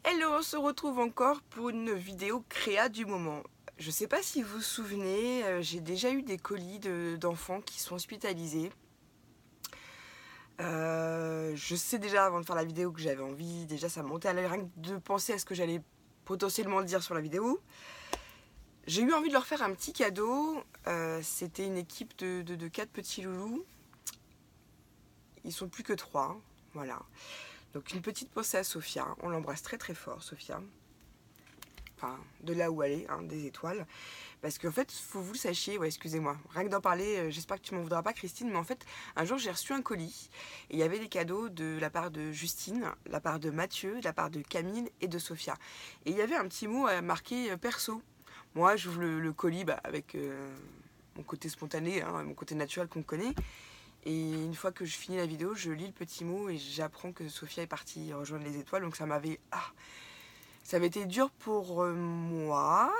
Hello, on se retrouve encore pour une vidéo créa du moment. Je sais pas si vous vous souvenez, j'ai déjà eu des colis d'enfants qui sont hospitalisés. Je sais déjà avant de faire la vidéo que j'avais envie, déjà ça me montait à l'œil rien que de penser à ce que j'allais potentiellement dire sur la vidéo. J'ai eu envie de leur faire un petit cadeau, c'était une équipe de 4 petits loulous. Ils sont plus que 3, hein, voilà. Donc une petite pensée à Sophia, on l'embrasse très très fort Sophia. Enfin, de là où elle est, hein, des étoiles. Parce qu'en fait, faut que vous le sachiez, ouais, excusez-moi, rien que d'en parler, j'espère que tu m'en voudras pas Christine, mais en fait, un jour j'ai reçu un colis, et il y avait des cadeaux de la part de Justine, de la part de Mathieu, de la part de Camille et de Sophia. Et il y avait un petit mot marqué perso. Moi, j'ouvre le colis avec mon côté spontané, hein, mon côté naturel qu'on connaît. Et une fois que je finis la vidéo, je lis le petit mot et j'apprends que Sophia est partie rejoindre les étoiles. Donc ça m'avait... ça avait été dur pour moi.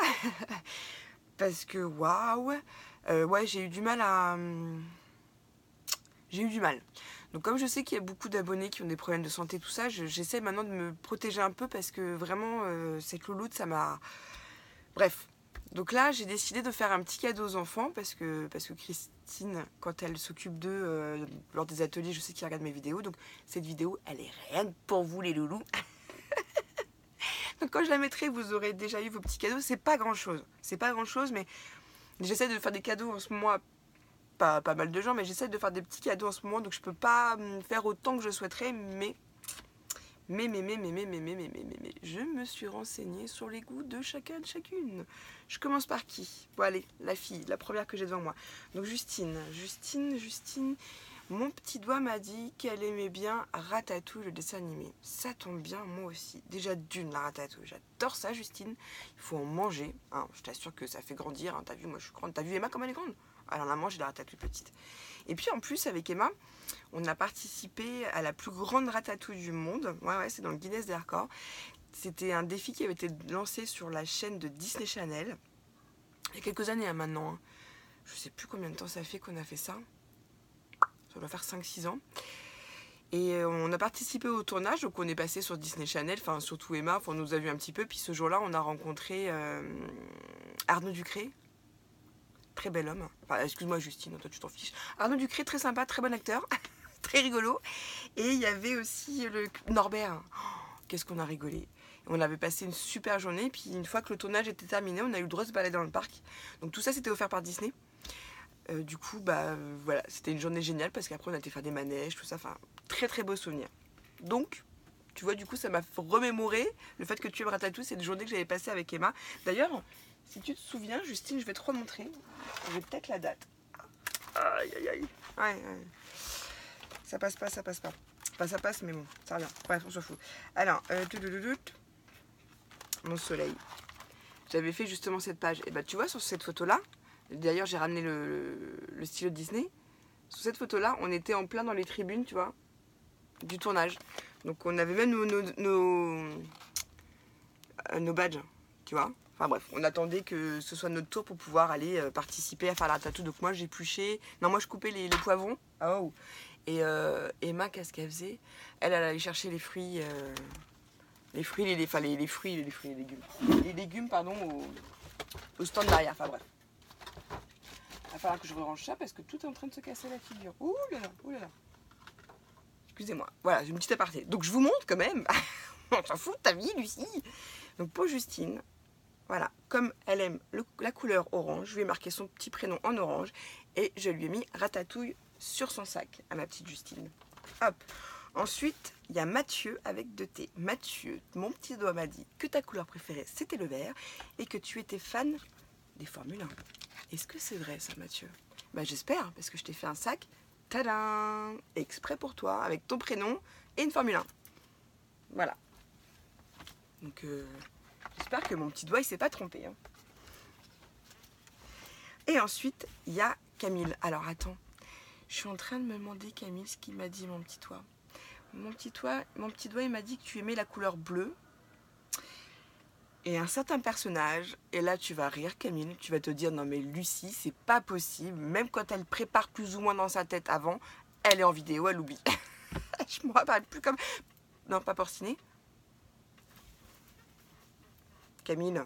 Parce que waouh, ouais, j'ai eu du mal à... J'ai eu du mal. Donc comme je sais qu'il y a beaucoup d'abonnés qui ont des problèmes de santé, tout ça, j'essaie maintenant de me protéger un peu parce que vraiment, cette louloute, ça m'a... Bref. Donc là, j'ai décidé de faire un petit cadeau aux enfants parce que Christine, quand elle s'occupe d'eux lors des ateliers, je sais qu'ils regardent mes vidéos. Donc cette vidéo, elle est rien que pour vous les loulous. Donc quand je la mettrai, vous aurez déjà eu vos petits cadeaux. C'est pas grand chose. C'est pas grand chose, mais j'essaie de faire des cadeaux en ce moment. Pas mal de gens, mais j'essaie de faire des petits cadeaux en ce moment. Donc je peux pas faire autant que je souhaiterais, mais je me suis renseignée sur les goûts de chacun de chacune. Je commence par qui? Bon allez, la fille, la première que j'ai devant moi. Donc Justine. Mon petit doigt m'a dit qu'elle aimait bien Ratatouille, le dessin animé. Ça tombe bien, moi aussi. Déjà d'une, la Ratatouille. J'adore ça, Justine. Il faut en manger. Hein, je t'assure que ça fait grandir. Hein. T'as vu, moi je suis grande. T'as vu Emma comme elle est grande? Alors la mange, la Ratatouille petite. Et puis en plus, avec Emma, on a participé à la plus grande ratatouille du monde. Ouais, c'est dans le Guinness des records. C'était un défi qui avait été lancé sur la chaîne de Disney Channel. Il y a quelques années maintenant. Hein. Je sais plus combien de temps ça fait qu'on a fait ça. Ça doit faire 5-6 ans. Et on a participé au tournage, donc on est passé sur Disney Channel, enfin surtout Emma, on nous a vu un petit peu. Puis ce jour-là, on a rencontré Arnaud Ducré. Très bel homme. Enfin, excuse-moi Justine, toi tu t'en fiches. Arnaud Ducré, très sympa, très bon acteur. Très rigolo. Et il y avait aussi le Norbert. Oh, qu'est-ce qu'on a rigolé. On avait passé une super journée. Puis une fois que le tournage était terminé, on a eu le droit de se balader dans le parc. Donc tout ça, c'était offert par Disney. Du coup, voilà, c'était une journée géniale parce qu'après, on a été faire des manèges, tout ça. Enfin, très très beau souvenir. Donc, tu vois, du coup, ça m'a remémoré le fait que tu aimes Ratatouille. C'est une journée que j'avais passée avec Emma. D'ailleurs, si tu te souviens, Justine, je vais te remontrer. J'ai peut-être la date. Aïe, aïe, aïe. Ouais. Ça passe pas. Enfin, ça passe, mais bon, ça revient. Bref, on s'en fout. Alors, mon soleil. J'avais fait justement cette page. Et tu vois, sur cette photo-là, d'ailleurs, j'ai ramené le stylo de Disney. Sur cette photo-là, on était en plein dans les tribunes, tu vois, du tournage. Donc, on avait même nos badges, tu vois. Enfin bref, on attendait que ce soit notre tour pour pouvoir aller participer à faire la ratatouille. Donc moi j'épluchais, non moi je coupais les poivrons. Oh. Et Emma, qu'est-ce qu'elle faisait? Elle allait chercher les fruits, les légumes. Les légumes, pardon, au stand derrière. Enfin bref. Il va falloir que je rerange ça parce que tout est en train de se casser la figure. Ouh là là. Excusez-moi. Voilà, j'ai une petite aparté. Donc je vous montre quand même. On s'en fout de ta vie, Lucie. Donc pour Justine, voilà, comme elle aime la couleur orange, je lui ai marqué son petit prénom en orange et je lui ai mis Ratatouille sur son sac à ma petite Justine. Hop. Ensuite, il y a Mathieu avec 2 T. Mathieu, mon petit doigt m'a dit que ta couleur préférée c'était le vert et que tu étais fan des Formule 1. Est-ce que c'est vrai ça, Mathieu? J'espère, parce que je t'ai fait un sac, tadam, exprès pour toi, avec ton prénom et une Formule 1. Voilà. Donc, j'espère que mon petit doigt il s'est pas trompé. Hein. Et ensuite, il y a Camille. Alors attends, je suis en train de me demander Camille ce qu'il m'a dit mon petit doigt. Mon petit doigt il m'a dit que tu aimais la couleur bleue. Et un certain personnage, et là tu vas rire Camille, tu vas te dire non mais Lucie c'est pas possible, même quand elle prépare plus ou moins dans sa tête avant, elle est en vidéo, elle oublie. Je me rappelle plus comme... Non, pas Porcinet. Camille,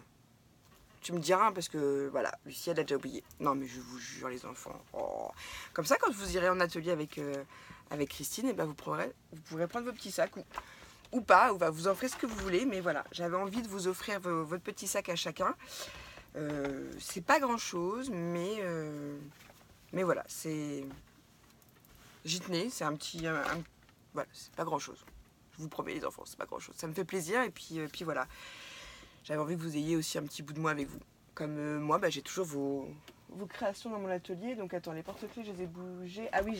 tu me diras parce que voilà, Lucie elle a déjà oublié. Non mais je vous jure les enfants. Oh. Comme ça quand vous irez en atelier avec Christine, et ben vous pourrez prendre vos petits sacs ou pas, ou va vous offrir ce que vous voulez. Mais voilà, j'avais envie de vous offrir votre petit sac à chacun. C'est pas grand chose, mais voilà, c'est... J'y tenais, c'est un petit... voilà, c'est pas grand chose. Je vous promets les enfants, c'est pas grand chose. Ça me fait plaisir et puis voilà. J'avais envie que vous ayez aussi un petit bout de moi avec vous. Comme moi, bah, j'ai toujours vos créations dans mon atelier. Donc attends, les porte-clés, je les ai bougés. Ah oui,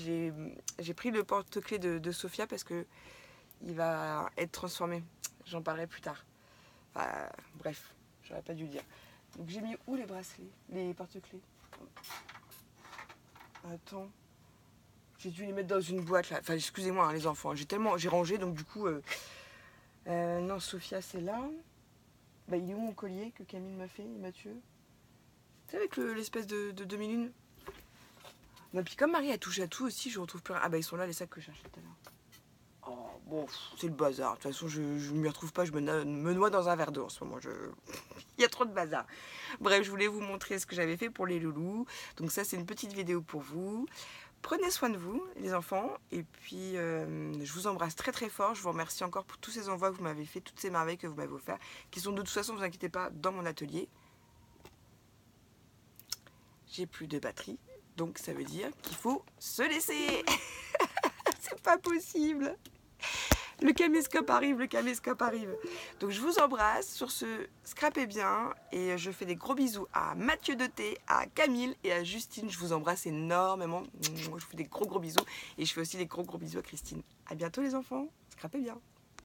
j'ai pris le porte-clés de Sophia parce que il va être transformé. J'en parlerai plus tard. Enfin, bref, j'aurais pas dû le dire. Donc j'ai mis où les bracelets, les porte-clés? Attends. J'ai dû les mettre dans une boîte là. Enfin, excusez-moi hein, les enfants. J'ai rangé donc du coup. Non, Sophia c'est là. Bah, il est où mon collier que Camille m'a fait, Mathieu? C'est avec l'espèce de demi-lune. Non, puis comme Marie a touché à tout aussi, je retrouve plus rien. Ah bah ils sont là les sacs que je cherchais tout à l'heure. Oh bon, c'est le bazar. De toute façon, je ne m'y retrouve pas. Je me noie dans un verre d'eau en ce moment. Il y a trop de bazar. Bref, je voulais vous montrer ce que j'avais fait pour les loulous. Donc ça, c'est une petite vidéo pour vous. Prenez soin de vous, les enfants. Et puis, je vous embrasse très très fort. Je vous remercie encore pour tous ces envois que vous m'avez fait, toutes ces merveilles que vous m'avez offert, qui sont de toute façon, ne vous inquiétez pas, dans mon atelier. J'ai plus de batterie. Donc ça veut dire qu'il faut se laisser. C'est pas possible. Le caméscope arrive, le caméscope arrive. Donc je vous embrasse. Sur ce, scrapez bien. Et je fais des gros bisous à Mathieu Deté, à Camille et à Justine. Je vous embrasse énormément. Je vous fais des gros bisous. Et je fais aussi des gros bisous à Christine. À bientôt les enfants. Scrapez bien.